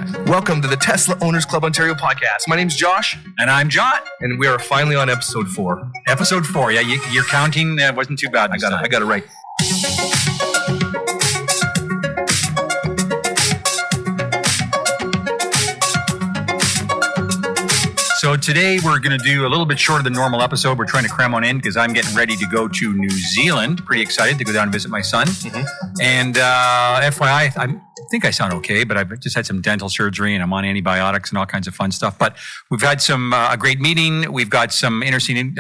Welcome to the Tesla Owners Club Ontario podcast. My name's Josh. And I'm John. And we are finally on episode 4. Episode 4. Yeah, you're counting. Wasn't too bad. I got it right. So today we're going to do a little bit shorter than normal episode. We're trying to cram one in because I'm getting ready to go to New Zealand. Pretty excited to go down and visit my son. Mm-hmm. And FYI, I think I sound okay, but I've just had some dental surgery and I'm on antibiotics and all kinds of fun stuff. But we've had a great meeting. We've got some interesting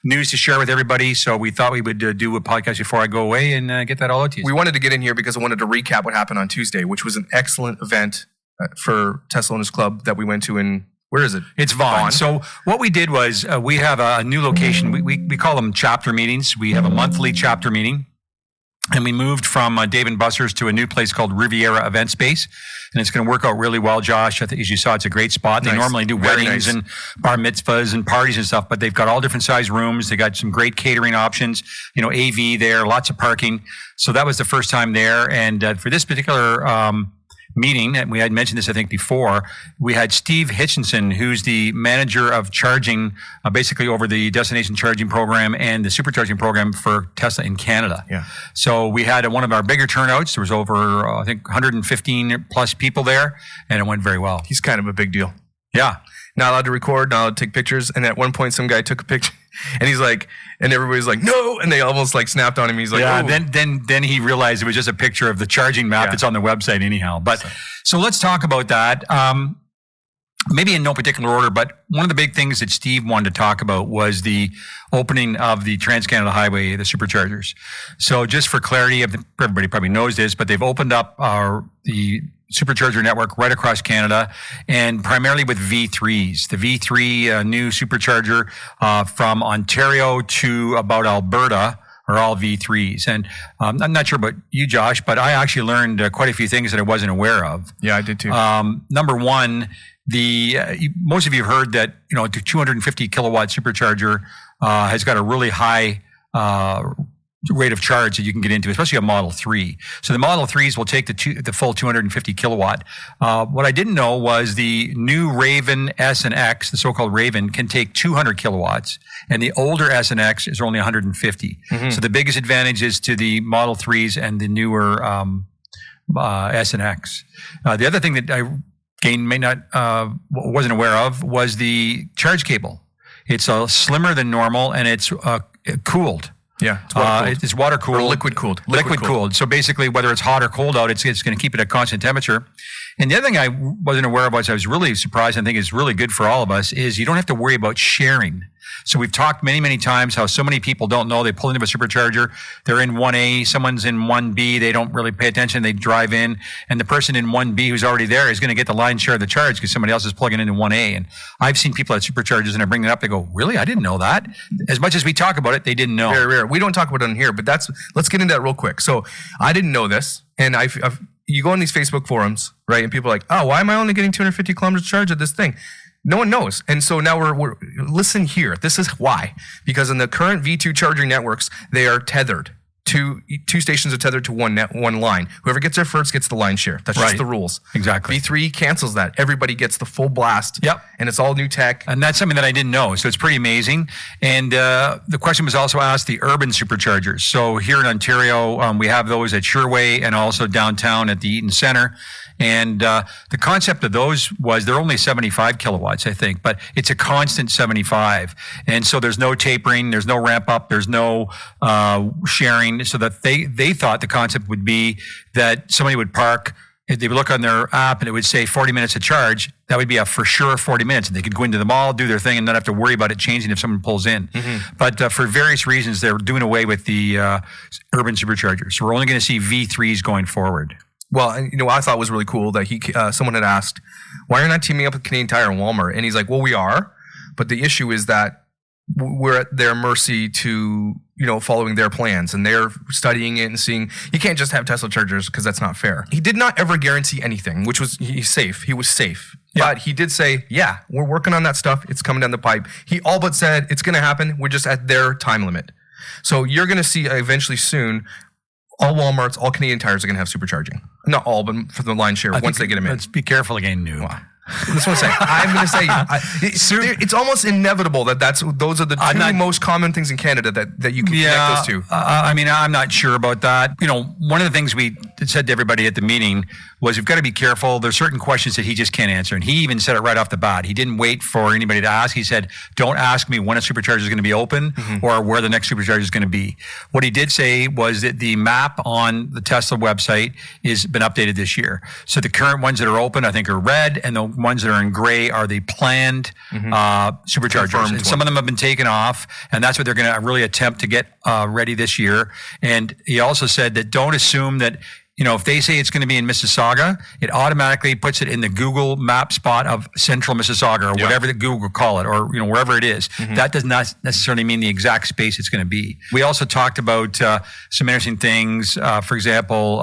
news to share with everybody. So we thought we would do a podcast before I go away and get that all out to you. We wanted to get in here because I wanted to recap what happened on Tuesday, which was an excellent event for Tesla Owners Club that we went to in... Where is it? It's Vaughan. So what we did was we have a new location. We call them chapter meetings. We have a monthly chapter meeting. And we moved from Dave & Buster's to a new place called Riviera Event Space. And it's going to work out really well, Josh. I think, as you saw, it's a great spot. Nice. They normally do weddings and bar mitzvahs and parties and stuff, but they've got all different size rooms. They got some great catering options, AV there, lots of parking. So that was the first time there. And for this particular meeting, and we had mentioned this, I think, before, we had Steve Hitchinson, who's the manager of charging, basically over the destination charging program and the supercharging program for Tesla in Canada. Yeah. So we had one of our bigger turnouts. There was over, I think, 115 plus people there, and it went very well. He's kind of a big deal. Yeah. Not allowed to record, not allowed to take pictures. And at one point, some guy took a picture, and he's like, and everybody's like, no, and they almost like snapped on him. He's like, yeah. Oh. Then he realized it was just a picture of the charging map that's on the website anyhow. But so let's talk about that. Maybe in no particular order, but one of the big things that Steve wanted to talk about was the opening of the Trans-Canada Highway, the superchargers. So just for clarity, everybody probably knows this, but they've opened up the supercharger network right across Canada, and primarily with V3s. The V3 new supercharger from Ontario to about Alberta are all V3s. And I'm not sure about you, Josh, but I actually learned quite a few things that I wasn't aware of. Yeah, I did too. Number one, most of you have heard that the 250 kilowatt supercharger has got a really high rate of charge that you can get into, especially a Model 3. So the Model 3s will take the full 250 kilowatt. What I didn't know was the new Raven S and X, the so-called Raven, can take 200 kilowatts, and the older S and X is only 150. Mm-hmm. So the biggest advantage is to the Model 3s and the newer S and X. The other thing that I wasn't aware of was the charge cable. It's slimmer than normal, and it's cooled. Yeah, it's water cooled. Or liquid cooled. Liquid cooled. So basically, whether it's hot or cold out, it's going to keep it at constant temperature. And the other thing I wasn't aware of, which I was really surprised and think is really good for all of us, is you don't have to worry about sharing. So we've talked many, many times how so many people don't know. They pull into a supercharger, they're in 1A, someone's in 1B, they don't really pay attention, they drive in, and the person in 1B who's already there is going to get the lion's share of the charge because somebody else is plugging into 1A. And I've seen people at superchargers and I bring it up, they go, really? I didn't know that. As much as we talk about it, they didn't know. Very rare. We don't talk about it on here, but let's get into that real quick. So I didn't know this, and you go on these Facebook forums, right? And people are like, oh, why am I only getting 250 kilometers charge of this thing? No one knows. And so now we're listen here. This is why. Because in the current V2 charging networks, they are tethered. Two stations are tethered to one line. Whoever gets there first gets the line share. That's just the rules. Exactly. V3 cancels that. Everybody gets the full blast. Yep. And it's all new tech. And that's something that I didn't know. So it's pretty amazing. And the question was also asked the urban superchargers. So here in Ontario, we have those at Sherway and also downtown at the Eaton Centre. And the concept of those was they're only 75 kilowatts, I think, but it's a constant 75. And so there's no tapering, there's no ramp up, there's no sharing. So that they thought the concept would be that somebody would park, they would look on their app and it would say 40 minutes to charge. That would be a for sure 40 minutes. And they could go into the mall, do their thing, and not have to worry about it changing if someone pulls in. Mm-hmm. But for various reasons, they're doing away with the urban superchargers. So we're only going to see V3s going forward. Well, what I thought was really cool that someone had asked, why are you not teaming up with Canadian Tire and Walmart? And he's like, well, we are, but the issue is that we're at their mercy to, following their plans, and they're studying it and seeing, you can't just have Tesla chargers because that's not fair. He did not ever guarantee anything, which was, he's safe. He was safe. Yeah. But he did say, yeah, we're working on that stuff. It's coming down the pipe. He all but said it's going to happen. We're just at their time limit. So you're going to see eventually soon all Walmarts, all Canadian Tires are going to have supercharging. Not all, but for the lion's share once they get them in. Let's be careful again, new. That's what I'm saying. It's almost inevitable that those are the two most common things in Canada that you can connect those two. I mean, I'm not sure about that. You know, one of the things we said to everybody at the meeting was we've got to be careful. There's certain questions that he just can't answer. And he even said it right off the bat. He didn't wait for anybody to ask. He said, don't ask me when a supercharger is going to be open or where the next supercharger is going to be. What he did say was that the map on the Tesla website has been updated this year. So the current ones that are open, I think, are red, and the ones that are in gray are the planned superchargers. And some of them have been taken off, and that's what they're going to really attempt to get ready this year. And he also said that don't assume that, you know, if they say it's going to be in Mississauga, it automatically puts it in the Google map spot of central Mississauga or whatever the Google call it, or, you know, wherever it is. That does not necessarily mean the exact space it's going to be. We also talked about some interesting things. For example,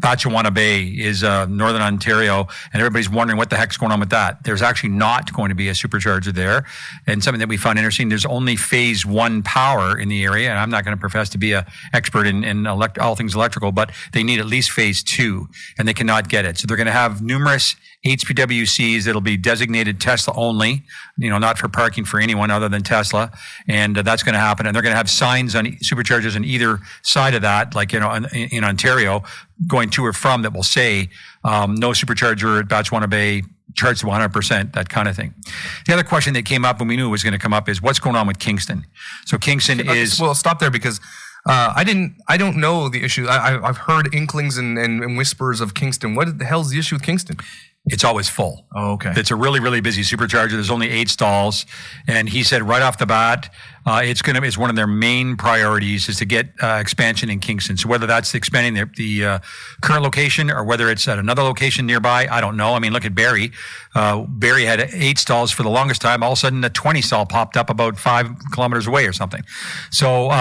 Batchewana Bay is Northern Ontario, and everybody's wondering what the heck's going on with that. There's actually not going to be a supercharger there. And something that we found interesting, there's only phase 1 power in the area, and I'm not going to profess to be an expert in all things electrical, but they need at least phase 2, and they cannot get it. So they're going to have numerous HPWCs that'll be designated Tesla only, you know, not for parking for anyone other than Tesla. And that's going to happen. And they're going to have signs on superchargers on either side of that, like, you know, in Ontario, going to or from, that will say, no supercharger at Batchewana Bay, charged to 100%, that kind of thing. The other question that came up, and we knew it was going to come up, is what's going on with Kingston? So Kingston is... Well, stop there, because I don't know the issue. I've heard inklings and whispers of Kingston. What the hell's the issue with Kingston? It's always full. Oh, okay. It's a really, really busy supercharger. There's only 8 stalls. And he said right off the bat, it's one of their main priorities is to get expansion in Kingston. So whether that's expanding the current location or whether it's at another location nearby, I don't know. I mean, look at Barrie. Barrie had 8 stalls for the longest time. All of a sudden, a 20 stall popped up about 5 kilometers away or something. So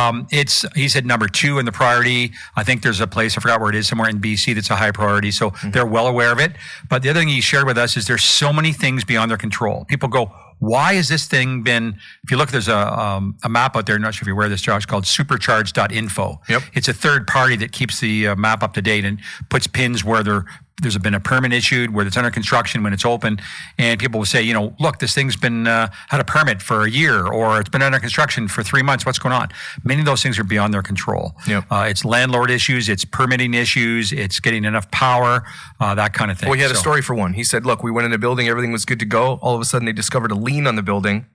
he said number 2 in the priority. I think there's a place, I forgot where it is, somewhere in BC that's a high priority. So they're well aware of it. But the other thing he shared with us is there's so many things beyond their control. People go, why has this thing been, if you look, there's a map out there, I'm not sure if you're aware of this, Josh, called supercharge.info. Yep. It's a third party that keeps the map up to date and puts pins where there's been a permit issued, where it's under construction, when it's open. And people will say, you know, look, this thing's been had a permit for a year, or it's been under construction for 3 months. What's going on? Many of those things are beyond their control. Yep. It's landlord issues, it's permitting issues, it's getting enough power, that kind of thing. Well, he had a story for one. He said, look, we went in the building, everything was good to go. All of a sudden, they discovered a lien on the building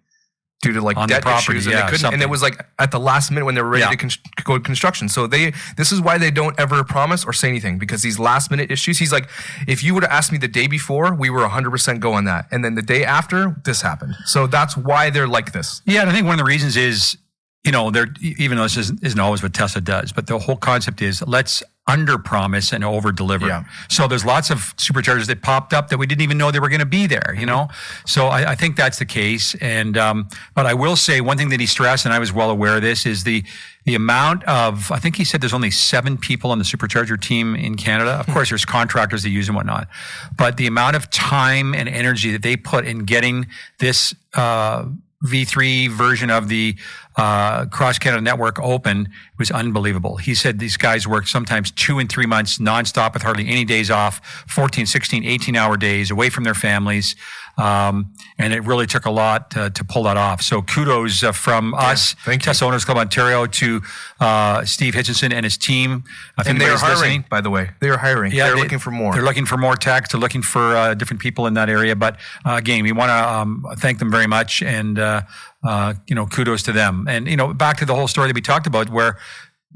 due to like debt issues, and they couldn't. And it was like at the last minute when they were ready to go to construction. So this is why they don't ever promise or say anything, because these last minute issues. He's like, if you would have asked me the day before, we were 100% go on that, and then the day after, this happened. So that's why they're like this. Yeah, and I think one of the reasons is, you know, even though this isn't always what Tesla does, but the whole concept is let's under-promise and over-deliver. Yeah. So there's lots of superchargers that popped up that we didn't even know they were going to be there, you know? So I think that's the case. And but I will say one thing that he stressed, and I was well aware of this, is the amount of, I think he said there's only 7 people on the supercharger team in Canada. Of course, there's contractors that use and whatnot. But the amount of time and energy that they put in getting this V3 version of the Cross Canada Network open was unbelievable. He said these guys worked sometimes 2 and 3 months nonstop with hardly any days off, 14, 16, 18-hour days away from their families. And it really took a lot to pull that off. So kudos from us, Tesla Owners Club Ontario, to Steve Hitchinson and his team. And they are hiring, by the way. They are hiring. Yeah, they're looking for more. They're looking for more techs. They're looking for different people in that area. But again, we want to thank them very much, and you know, kudos to them. And you know, back to the whole story that we talked about, where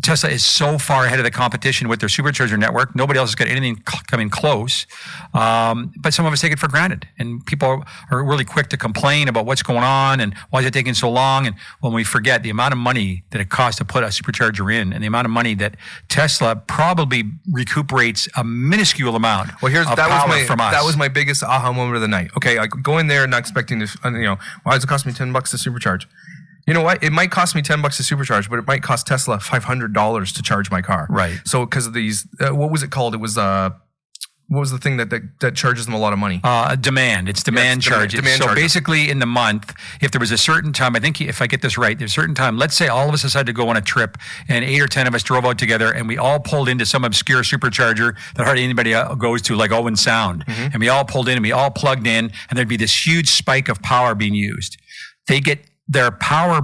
Tesla is so far ahead of the competition with their supercharger network. Nobody else has got anything coming close. But some of us take it for granted. And people are really quick to complain about what's going on and why is it taking so long. And when we forget the amount of money that it costs to put a supercharger in, and the amount of money that Tesla probably recuperates a minuscule amount of power from us. That was my biggest aha moment of the night. Okay, I go in there not expecting to, you know, why does it cost me $10 to supercharge? You know what? It might cost me $10 to supercharge, but it might cost Tesla $500 to charge my car. Right. So because of these, what was it called? It was What was the thing that charges them a lot of money? Demand. It's demand charges. So basically in the month, if there was a certain time, I think if I get this right, there's a certain time, let's say all of us decided to go on a trip and 8 or 10 of us drove out together and we all pulled into some obscure supercharger that hardly anybody goes to, like Owen Sound. And we all pulled in and we all plugged in and there'd be this huge spike of power being used. They get their power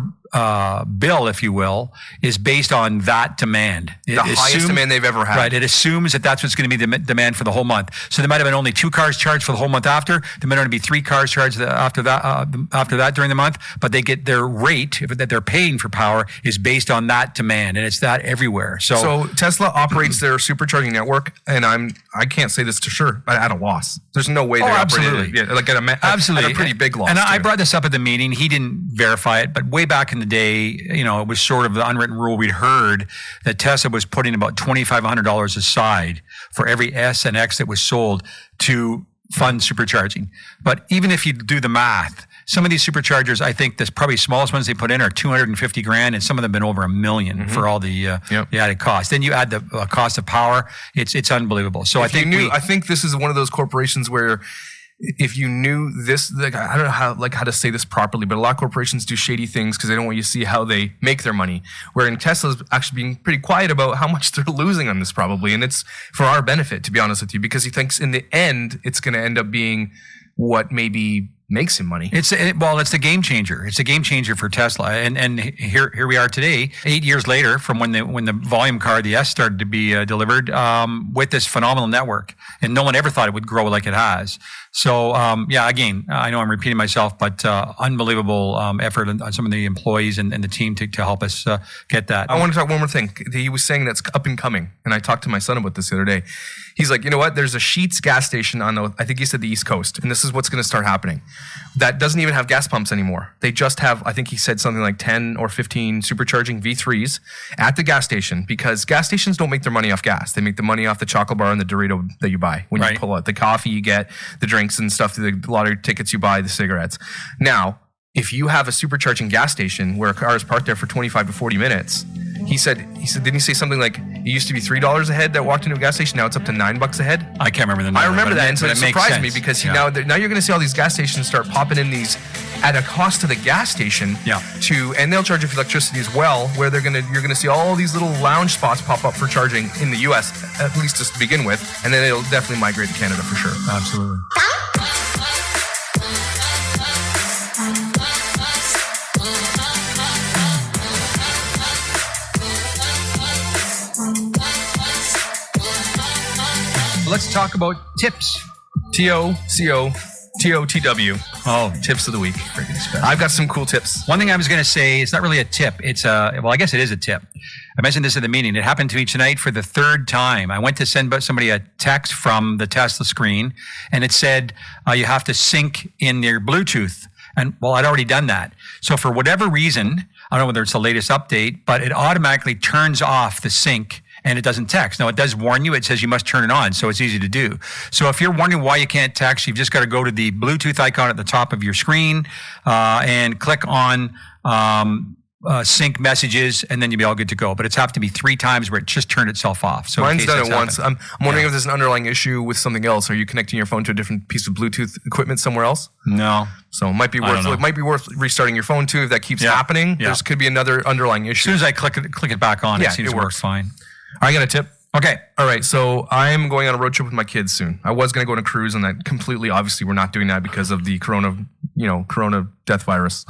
bill, if you will, is based on that demand. The highest demand they've ever had. Right. It assumes that that's what's going to be the demand for the whole month. So there might have been only 2 cars charged for the whole month after. There might only be 3 cars charged after that during the month. But they get their rate that they're paying for power is based on that demand, and it's that everywhere. So Tesla operates their supercharging network, and I can't say this to sure, but at a loss. There's no way they operate it. Like at a pretty big loss. And I brought this up at the meeting. He didn't verify it, but way back in the day, it was sort of the unwritten rule we'd heard that Tesla was putting about $2,500 aside for every S and X that was sold to fund supercharging. But even if you do the math, some of these superchargers, I think the probably smallest ones they put in are $250,000, and some of them have been over $1 million for all the added cost. Then you add the cost of power; it's unbelievable. So I think this is one of those corporations where, if you knew this, like, I don't know how to say this properly, but a lot of corporations do shady things because they don't want you to see how they make their money. Wherein Tesla's actually being pretty quiet about how much they're losing on this probably. And it's for our benefit, to be honest with you, because he thinks in the end, it's going to end up being what maybe makes him money. It's the game changer. It's a game changer for Tesla. And here we are today, 8 years later from when the volume car, the S, started to be delivered, with this phenomenal network. And no one ever thought it would grow like it has. So, again, I know I'm repeating myself, but unbelievable effort on some of the employees and the team to help us get that. I want to talk one more thing. He was saying that's up and coming. And I talked to my son about this the other day. He's like, you know what? There's a Sheetz gas station I think he said the East Coast. And this is what's going to start happening. That doesn't even have gas pumps anymore. They just have, I think he said something like 10 or 15 supercharging V3s at the gas station, because gas stations don't make their money off gas. They make the money off the chocolate bar and the Dorito that you buy when you pull out the coffee you get, the drinks and stuff, the lottery tickets you buy, the cigarettes. Now, if you have a supercharging gas station where a car is parked there for 25 to 40 minutes, he said, didn't he say something like it used to be $3 a head that walked into a gas station, now it's up to $9 a head? I can't remember the number. I remember that, and so it surprised me because now you're going to see all these gas stations start popping in these at a cost to the gas station. And they'll charge you for electricity as well, where you're going to see all these little lounge spots pop up for charging in the U.S. at least just to begin with, and then it'll definitely migrate to Canada for sure. Absolutely. Let's talk about tips. TOCO. TOTW. Oh, tips of the week. I've got some cool tips. One thing I was going to say, it's not really a tip. It's I guess it is a tip. I mentioned this at the meeting. It happened to me tonight for the 3rd time. I went to send somebody a text from the Tesla screen, and it said, you have to sync in your Bluetooth. And I'd already done that. So for whatever reason, I don't know whether it's the latest update, but it automatically turns off the sync and it doesn't text. Now, it does warn you. It says you must turn it on, so it's easy to do. So if you're wondering why you can't text, you've just got to go to the Bluetooth icon at the top of your screen and click on sync messages, and then you'll be all good to go. But it's have to be 3 times where it just turned itself off. So mine's done it once. I'm wondering if there's an underlying issue with something else. Are you connecting your phone to a different piece of Bluetooth equipment somewhere else? No. So it might be worth restarting your phone too if that keeps happening. There could be another underlying issue. As soon as I click it back on, it seems to work fine. I got a tip. Okay. All right. So I'm going on a road trip with my kids soon. I was going to go on a cruise, and that completely, obviously, we're not doing that because of the corona death virus.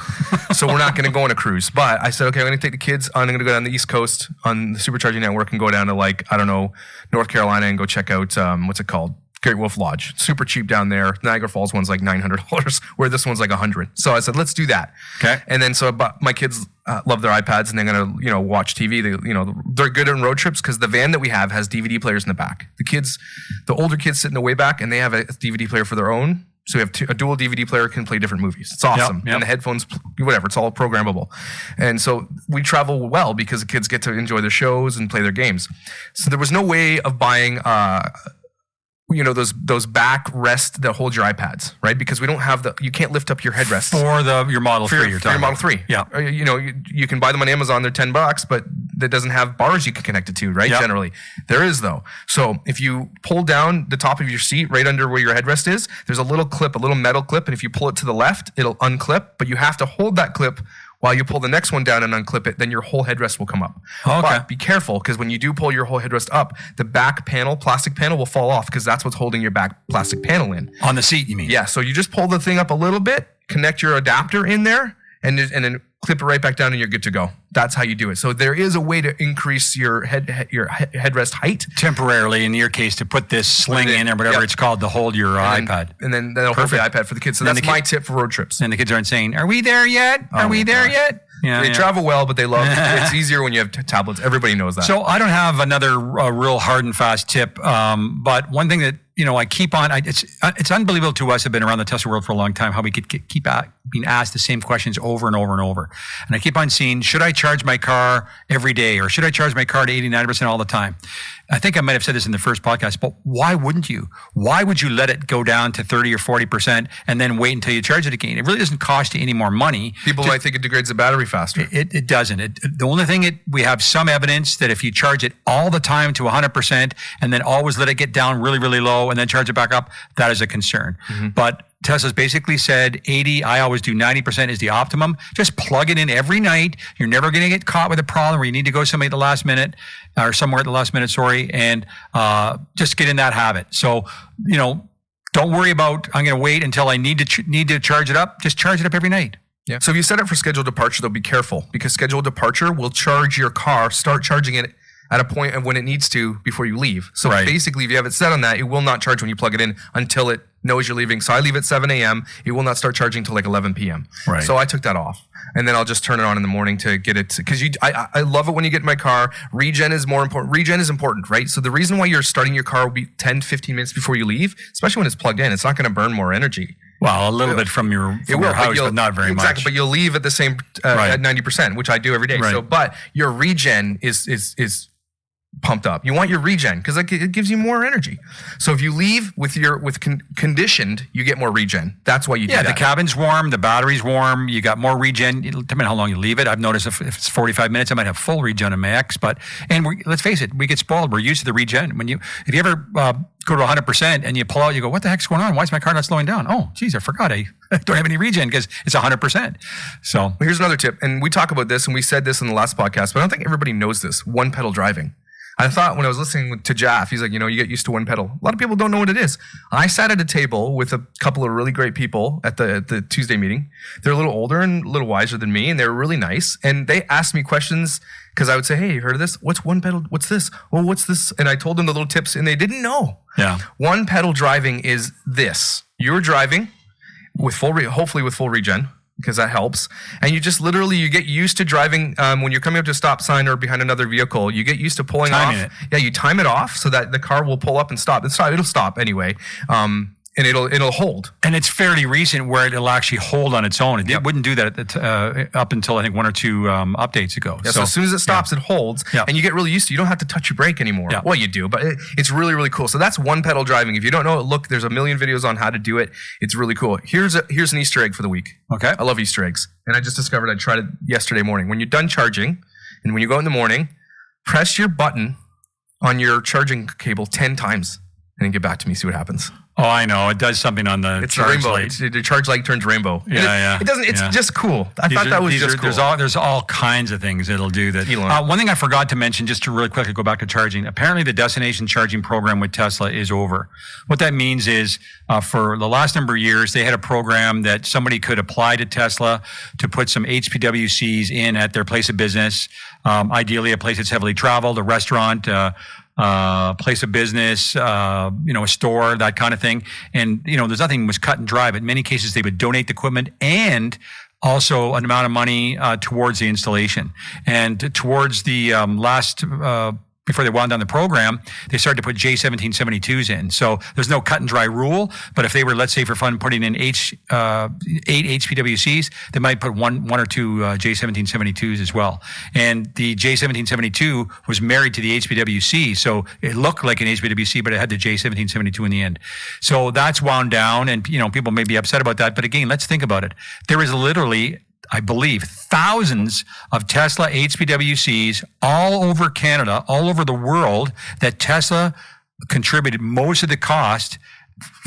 So we're not going to go on a cruise. But I said, okay, I'm going to take the kids. I'm going to go down the East Coast on the supercharging network and go down to North Carolina and go check out what's it called? Great Wolf Lodge. Super cheap down there. Niagara Falls one's like $900, where this one's like $100. So I said, let's do that. Okay. And then my kids love their iPads, and they're gonna watch TV. They're good on road trips because the van that we have has DVD players in the back. The older kids sit in the way back, and they have a DVD player for their own. So we have a dual DVD player, can play different movies. It's awesome. Yep. And the headphones, whatever, it's all programmable. And so we travel well because the kids get to enjoy their shows and play their games. So there was no way of buying those back rests that hold your iPads, right? Because we don't have you can't lift up your headrest for your Model 3. For your Model 3. Yeah. You can buy them on Amazon. They're $10, but that doesn't have bars you can connect it to, right? Yep. Generally. There is though. So if you pull down the top of your seat right under where your headrest is, there's a little metal clip. And if you pull it to the left, it'll unclip, but you have to hold that clip while you pull the next one down and unclip it, then your whole headrest will come up. Okay. But be careful, because when you do pull your whole headrest up, the back plastic panel will fall off, because that's what's holding your back plastic panel in. On the seat, you mean? Yeah, so you just pull the thing up a little bit, connect your adapter in there, and then clip it right back down and you're good to go. That's how you do it. So there is a way to increase your headrest height. Temporarily, in your case, to put this sling in or whatever it's called to hold your iPad. And then that'll hold the iPad for the kids. So that's my tip for road trips. And the kids aren't saying, are we there yet? Are we there yet? Yeah, they travel well, but they love it's easier when you have tablets. Everybody knows that. So I don't have another real hard and fast tip. But one thing that, I keep on, it's unbelievable to us, have been around the Tesla world for a long time, how we could keep being asked the same questions over and over and over. And I keep on seeing, should I charge my car every day, or should I charge my car to 80, 90% all the time? I think I might have said this in the first podcast, but why wouldn't you? Why would you let it go down to 30 or 40% and then wait until you charge it again? It really doesn't cost you any more money. People might think it degrades the battery faster. It doesn't. The only thing, we have some evidence that if you charge it all the time to 100% and then always let it get down really, really low and then charge it back up, that is a concern. Mm-hmm. But Tesla's basically said 80, I always do 90% is the optimum. Just plug it in every night. You're never going to get caught with a problem where you need to go somewhere at the last minute, and just get in that habit. So, don't worry about, I'm going to wait until I need to charge it up. Just charge it up every night. Yeah. So if you set it for scheduled departure, though, be careful, because scheduled departure will charge your car, start charging it at a point of when it needs to before you leave. So basically, if you have it set on that, it will not charge when you plug it in until it knows you're leaving. So I leave at 7 a.m. It will not start charging till like 11 p.m. Right. So I took that off. And then I'll just turn it on in the morning to get it. Because I love it when you get in my car. Regen is more important. Regen is important, right? So the reason why you're starting your car will be 10, 15 minutes before you leave, especially when it's plugged in, it's not going to burn more energy. Well, a little bit from your house, but not very much. Exactly, but you'll leave at the same at 90%, which I do every day. Right. So, but your regen is pumped up. You want your regen because it gives you more energy. So if you leave with conditioned, you get more regen. That's why you do that. Yeah, the cabin's warm, the battery's warm, you got more regen. Depending on how long you leave it. I've noticed if it's 45 minutes, I might have full regen in my X. Let's face it, we get spoiled. We're used to the regen. If you ever go to 100% and you pull out, you go, what the heck's going on? Why is my car not slowing down? Oh, geez, I forgot. I don't have any regen because it's 100%. So here's another tip. And we talk about this, and we said this in the last podcast, but I don't think everybody knows this. One pedal driving. I thought when I was listening to Jaff, he's like, you get used to one pedal. A lot of people don't know what it is. I sat at a table with a couple of really great people at the Tuesday meeting. They're a little older and a little wiser than me, and they were really nice. And they asked me questions because I would say, hey, you heard of this? What's one pedal? What's this? Oh, what's this? And I told them the little tips, and they didn't know. Yeah. One pedal driving is this. You're driving with hopefully with full regen, because that helps. And you just you get used to driving when you're coming up to a stop sign or behind another vehicle, you get used to pulling Timing off. it. Yeah, you time it off so that the car will pull up and stop. It'll stop anyway. And it'll hold. And it's fairly recent where it'll actually hold on its own. It wouldn't do that up until I think 1 or 2 updates ago. Yeah, so as soon as it stops, it holds, and you get really used to it. You don't have to touch your brake anymore. Yeah. Well, you do, but it's really, really cool. So that's one pedal driving. If you don't know it, look, there's a million videos on how to do it. It's really cool. Here's an Easter egg for the week. Okay. I love Easter eggs. And I just discovered I tried it yesterday morning. When you're done charging, and when you go in the morning, press your button on your charging cable 10 times, and then get back to me, see what happens. Oh, I know. It does something on the charge light. The charge light turns rainbow. Yeah. It doesn't. It's just cool. I thought that was just cool. There's all kinds of things it'll do that. One thing I forgot to mention, just to really quickly go back to charging. Apparently, the destination charging program with Tesla is over. What that means is, for the last number of years, they had a program that somebody could apply to Tesla to put some HPWCs in at their place of business. Ideally, a place that's heavily traveled, a restaurant. Place of business, a store, that kind of thing. And, there's nothing was cut and dry, but in many cases they would donate the equipment and also an amount of money towards the installation. And towards the last before they wound down the program, they started to put J1772s in. So there's no cut and dry rule, but if they were, let's say for fun, putting in 8 HPWCs, they might put one or two J1772s as well. And the J1772 was married to the HPWC, so it looked like an HPWC, but it had the J1772 in the end. So that's wound down, and people may be upset about that. But again, let's think about it. There is literally, I believe, thousands of Tesla HPWCs all over Canada, all over the world, that Tesla contributed most of the cost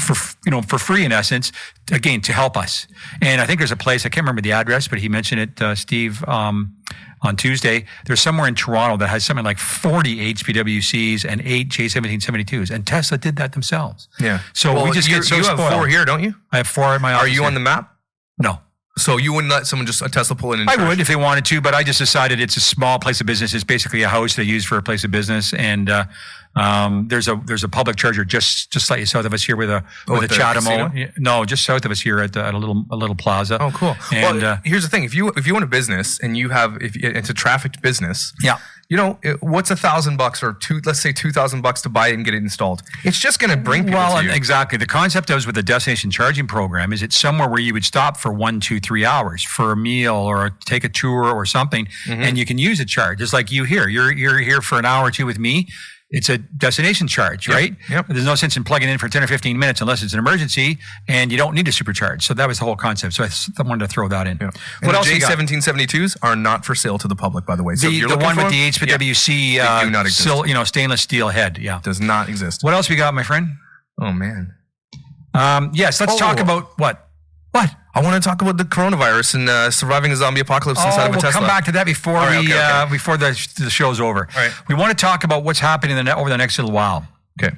for free, in essence, again, to help us. And I think there's a place, I can't remember the address, but he mentioned it, Steve, on Tuesday. There's somewhere in Toronto that has something like 40 HPWCs and 8 J1772s, and Tesla did that themselves. Yeah. So we just get so you spoiled. have 4 here, don't you? I have 4 at my office. Are you on the map? No. So you wouldn't let someone just a Tesla pull in? I would if they wanted to, but I just decided it's a small place of business. It's basically a house they use for a place of business, and there's a public charger just slightly south of us here with a Chatham. No, just south of us here at a little plaza. Oh, cool. And well, here's the thing: if you own a business and you have, if it's a trafficked business, yeah. What's $1,000 or let's say $2,000 to buy it and get it installed? It's just going to bring people to you. Exactly. The concept is with the destination charging program is it's somewhere where you would stop for 1, 2, 3 hours for a meal or take a tour or something, and you can use a charge. It's like you here. You're here for an hour or two with me. It's a destination charge, right? Yep. There's no sense in plugging in for 10 or 15 minutes unless it's an emergency, and you don't need to supercharge. So that was the whole concept. So I wanted to throw that in. Yeah. What else? J1772s are not for sale to the public, by the way. So the one with the HPWC stainless steel head, does not exist. What else we got, my friend? Oh man. Yes, let's talk about what? What? I want to talk about the coronavirus and surviving a zombie apocalypse inside of a Tesla. We'll come back to that before before the show's over. All right. We want to talk about what's happening over the next little while. Okay.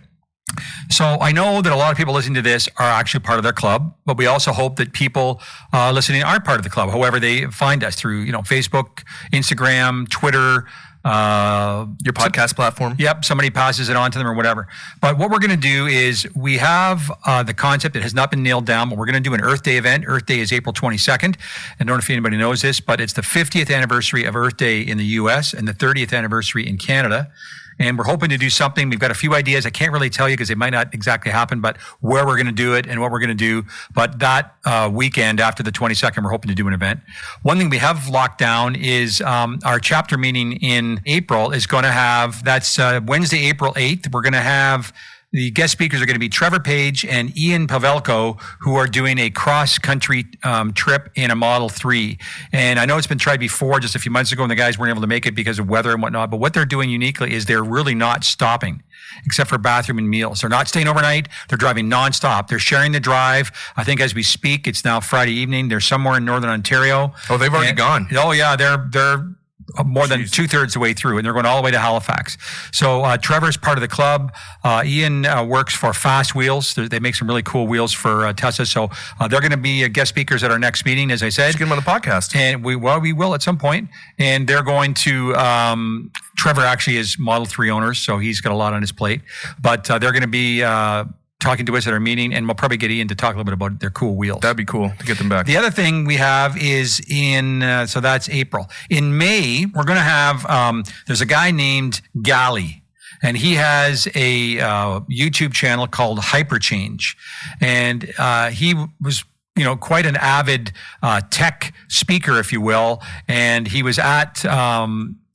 So I know that a lot of people listening to this are actually part of their club, but we also hope that people listening aren't part of the club. However, they find us through Facebook, Instagram, Twitter. Your podcast platform. Yep. Somebody passes it on to them or whatever. But what we're going to do is we have the concept that has not been nailed down, but we're going to do an Earth Day event. Earth Day is April 22nd. I don't know if anybody knows this, but it's the 50th anniversary of Earth Day in the US and the 30th anniversary in Canada. And we're hoping to do something. We've got a few ideas. I can't really tell you because it might not exactly happen, but where we're going to do it and what we're going to do. But that weekend after the 22nd, we're hoping to do an event. One thing we have locked down is our chapter meeting in April is going to have, that's Wednesday, April 8th. We're going to have, the guest speakers are going to be Trevor Page and Ian Pavelko, who are doing a cross-country trip in a Model 3. And I know it's been tried before just a few months ago, and the guys weren't able to make it because of weather and whatnot. But what they're doing uniquely is they're really not stopping, except for bathroom and meals. They're not staying overnight. They're driving nonstop. They're sharing the drive. I think as we speak, it's now Friday evening. They're somewhere in Northern Ontario. Oh, they've already gone. Oh, yeah. They're more than 2/3 the way through, and they're going all the way to Halifax. So Trevor's part of the club. Ian works for Fast Wheels. They make some really cool wheels for Tesla. So they're going to be guest speakers at our next meeting, as I said. Just get them on the podcast. And we will at some point. And they're going to, Trevor actually is Model 3 owners, so he's got a lot on his plate. But they're going to be talking to us at our meeting, and we'll probably get Ian to talk a little bit about their cool wheels. That'd be cool to get them back. The other thing we have is so that's April. In May, we're going to have, there's a guy named Gali, and he has a YouTube channel called Hyperchange. And he was quite an avid tech speaker, if you will. And he was at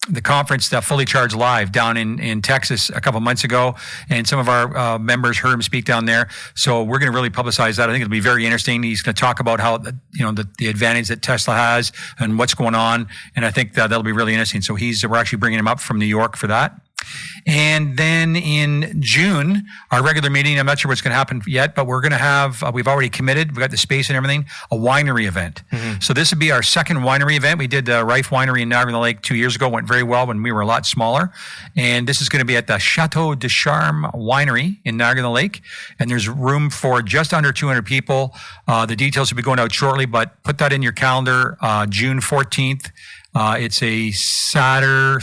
the conference, Fully Charged Live, down in Texas a couple months ago, and some of our members heard him speak down there. So we're going to really publicize that. I think it'll be very interesting. He's going to talk about how the advantage that Tesla has and what's going on, and I think that'll be really interesting. So we're actually bringing him up from New York for that. And then in June, our regular meeting, I'm not sure what's going to happen yet, but we're going to have, we've already committed, we've got the space and everything, a winery event. Mm-hmm. So this would be our second winery event. We did Rife Winery in Niagara-on-the-Lake 2 years ago, went very well when we were a lot smaller. And this is going to be at the Chateau de Charme Winery in Niagara-on-the-Lake. And there's room for just under 200 people. The details will be going out shortly, but put that in your calendar, June 14th. It's a Sunday,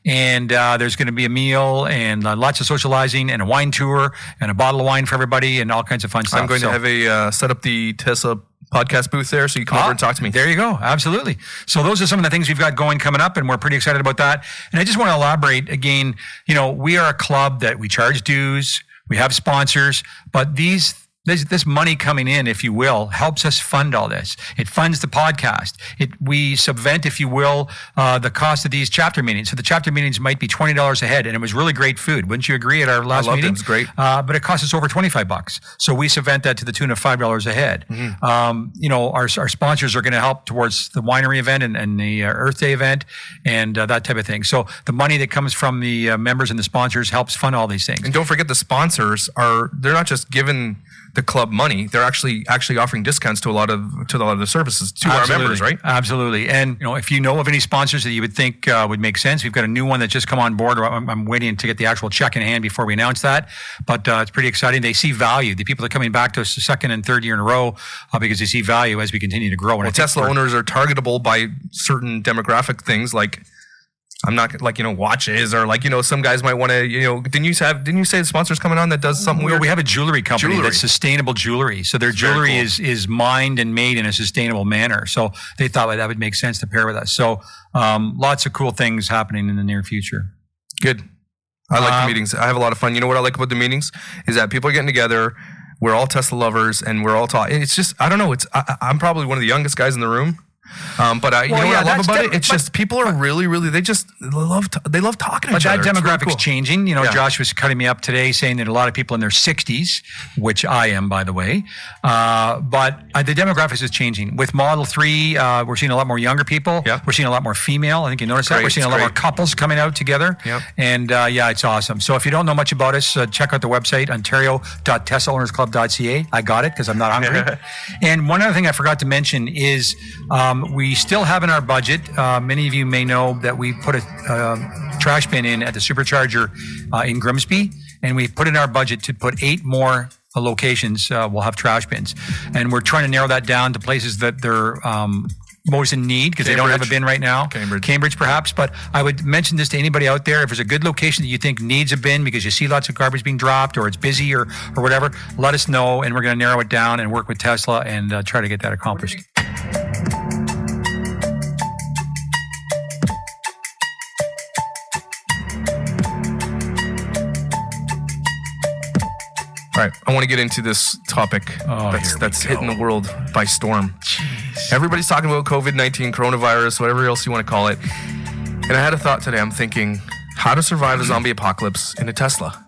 and there's going to be a meal and lots of socializing and a wine tour and a bottle of wine for everybody and all kinds of fun stuff. I'm going to have set up the Tesla podcast booth there, so you come over and talk to me. There you go. Absolutely. So those are some of the things we've got going coming up, and we're pretty excited about that. And I just want to elaborate again, we are a club that we charge dues, we have sponsors, but this money coming in, if you will, helps us fund all this. It funds the podcast. We subvent, if you will, the cost of these chapter meetings. So the chapter meetings might be $20 a head, and it was really great food. Wouldn't you agree at our last meeting? It was great. But it cost us over $25. So we subvent that to the tune of $5 a head. Mm-hmm. Our sponsors are going to help towards the winery event and the Earth Day event and that type of thing. So the money that comes from the members and the sponsors helps fund all these things. And don't forget, the sponsors they're not just giving the club money, they're actually offering discounts to a lot of the services to our members, right? Absolutely. And if you know of any sponsors that you would think would make sense, we've got a new one that just come on board. I'm waiting to get the actual check in hand before we announce that, but it's pretty exciting. They see value. The people are coming back to us the second and third year in a row because they see value as we continue to grow. And Tesla owners are targetable by certain demographic things like, I'm not watches or some guys might want to, didn't you say the sponsor's coming on that does something weird? We have a jewelry company that's sustainable jewelry. So their jewelry cool. is mined and made in a sustainable manner. So they thought that would make sense to pair with us. So lots of cool things happening in the near future. Good. I like the meetings. I have a lot of fun. You know what I like about the meetings is that people are getting together. We're all Tesla lovers and we're all talking. It's just, I don't know. I'm probably one of the youngest guys in the room. But what I love about it? It's just people are really, really, they love talking to each other. But that demographic's really cool. changing. Josh was cutting me up today saying that a lot of people in their 60s, which I am, by the way. But the demographics is changing. With Model 3, we're seeing a lot more younger people. Yep. We're seeing a lot more female. I think you noticed that. We're seeing a lot more couples coming out together. Yep. And it's awesome. So if you don't know much about us, check out the website, ontario.teslaownersclub.ca. I got it because I'm not hungry. And one other thing I forgot to mention is we still have in our budget, many of you may know that we put a trash bin in at the supercharger in Grimsby, and we put in our budget to put 8 more locations will have trash bins. And we're trying to narrow that down to places that they're most in need because they don't have a bin right now. Cambridge perhaps. But I would mention this to anybody out there. If there's a good location that you think needs a bin because you see lots of garbage being dropped or it's busy or whatever, let us know, and we're going to narrow it down and work with Tesla and try to get that accomplished. All right, I want to get into this topic that's hitting the world by storm. Jeez. Everybody's talking about COVID-19, coronavirus, whatever else you want to call it. And I had a thought today. I'm thinking, how to survive a zombie apocalypse in a Tesla.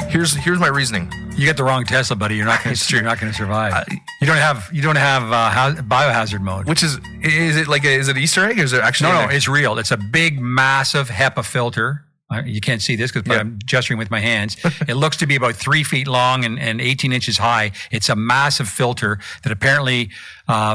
Here's my reasoning. You get the wrong Tesla, buddy. You're not going to survive. You don't have biohazard mode. Which is it Easter egg or is it actually? No, it's real. It's a big, massive HEPA filter. You can't see this because I'm gesturing with my hands. It looks to be about 3 feet long and 18 inches high. It's a massive filter that apparently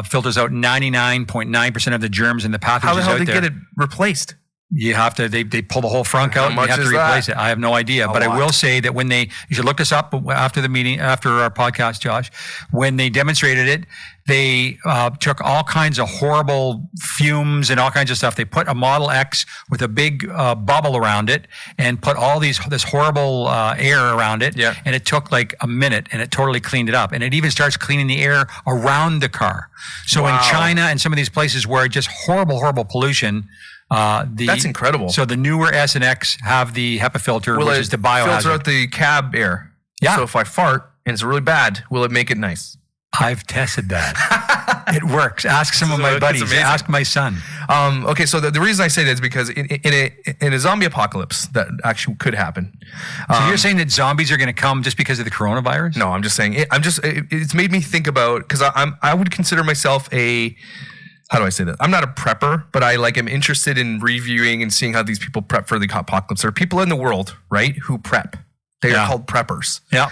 filters out 99.9% of the germs and the pathogens out there. How the hell did they get it replaced? You have to, they pull the whole frunk out and you have to replace it. I have no idea. But I will say that you should look this up after the meeting, after our podcast, Josh, when they demonstrated it, they took all kinds of horrible fumes and all kinds of stuff. They put a Model X with a big bubble around it and put all this horrible air around it. Yeah. And it took like a minute and it totally cleaned it up. And it even starts cleaning the air around the car. So in China and some of these places where just horrible pollution, that's incredible. So the newer S and X have the HEPA filter, which is the biohazard. Filter out the cab air. Yeah. So if I fart and it's really bad, will it make it nice? I've tested that. It works. Ask some of my buddies. Ask my son. Okay, so the reason I say that is because in a zombie apocalypse that actually could happen. So you're saying that zombies are going to come just because of the coronavirus? No, I'm just saying. It's made me think about, because I would consider myself how do I say that? I'm not a prepper, but I am interested in reviewing and seeing how these people prep for the apocalypse. There are people in the world, right, who prep. They are called preppers. Yeah.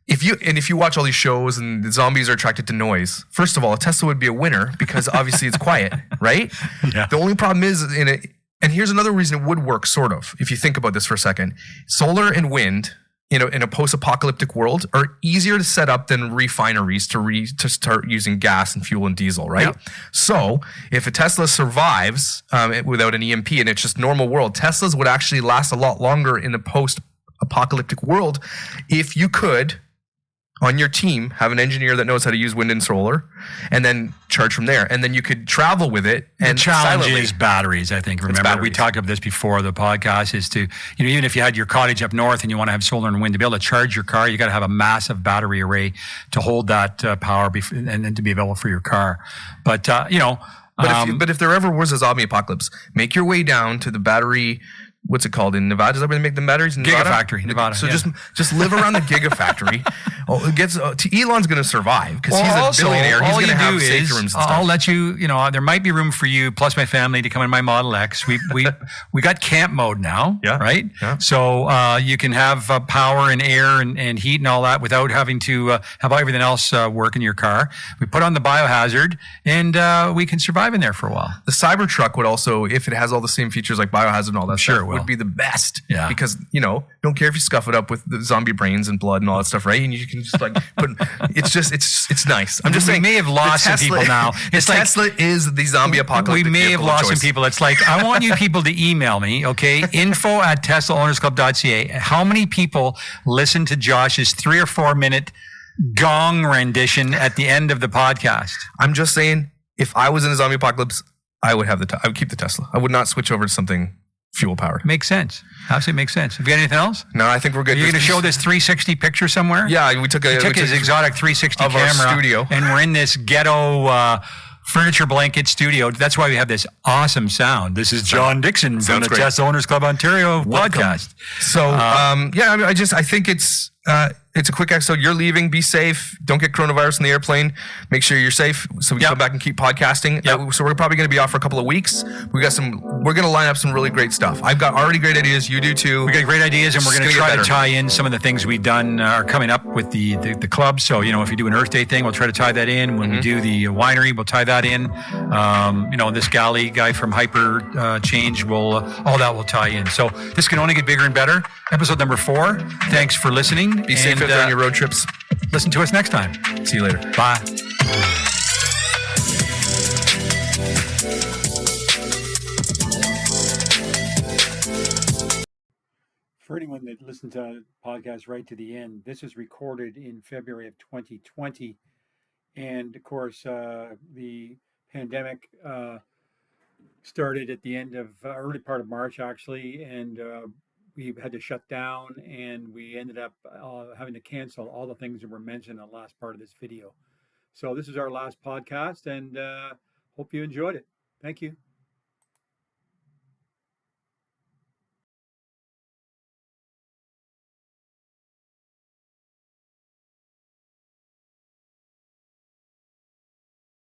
If you watch all these shows and the zombies are attracted to noise, first of all, Tesla would be a winner because obviously it's quiet, right? Yeah. The only problem is and here's another reason it would work, sort of, if you think about this for a second. Solar and wind in a post-apocalyptic world are easier to set up than refineries to start using gas and fuel and diesel, right? Yep. So if a Tesla survives without an EMP and it's just normal world, Teslas would actually last a lot longer in a post-apocalyptic world if you could on your team, have an engineer that knows how to use wind and solar, and then charge from there. And then you could travel with it. And the challenge silently, is batteries, I think. Remember, we batteries. talked about this before the podcast, is to, even if you had your cottage up north and you want to have solar and wind, to be able to charge your car, you got to have a massive battery array to hold that power and then to be available for your car. But, But if there ever was a zombie apocalypse, make your way down to the battery. What's it called in Nevada? Is that where they make the batteries? In Nevada? Gigafactory, Nevada. So just live around the Gigafactory. Elon's going to survive because he's a billionaire. He's going to have safe rooms and stuff. I'll let you. There might be room for you plus my family to come in my Model X. We got camp mode now, right? Yeah. So you can have power and air and heat and all that without having to have everything else work in your car. We put on the biohazard and we can survive in there for a while. The Cybertruck would also, if it has all the same features like biohazard and all that stuff, will. Would be the best. Yeah. Because, don't care if you scuff it up with the zombie brains and blood and all that stuff, right? And you can just it's nice. I'm just saying. We may have lost some people now. It's like Tesla is the zombie apocalypse. We may have lost some people. It's like, I want you people to email me, okay? info@teslaownersclub.ca. How many people listen to Josh's 3 or 4 minute gong rendition at the end of the podcast? I'm just saying, if I was in a zombie apocalypse, I would have I would keep the Tesla. I would not switch over to something fuel powered. Makes sense. Absolutely makes sense. Have you got anything else? No, I think we're good. Are you going to show this 360 picture somewhere? Yeah, we took his exotic 360 of camera our studio, and we're in this ghetto furniture blanket studio. That's why we have this awesome sound. This is John Dixon from the Tesla Owners Club Ontario podcast. So, I think it's a quick episode. You're leaving. Be safe. Don't get coronavirus in the airplane. Make sure you're safe so we can come back and keep podcasting. So we're probably going to be off for a couple of weeks. We're going to line up some really great stuff. I've got already great ideas. You do too. We got great ideas, and we're going to try to tie in some of the things we've done are coming up with the club. So, if you do an Earth Day thing, we'll try to tie that in. When we do the winery, we'll tie that in. This Galley guy from Hyper Change all that will tie in. So this can only get bigger and better. Episode number 4. Thanks for listening. Be safe out there on your road trips. Listen to us next time. See you later. Bye. For anyone that listened to the podcast right to the end, this is recorded in February of 2020. And of course, the pandemic started at the end of early part of March, actually. And we had to shut down, and we ended up having to cancel all the things that were mentioned in the last part of this video. So this is our last podcast, and hope you enjoyed it. Thank you.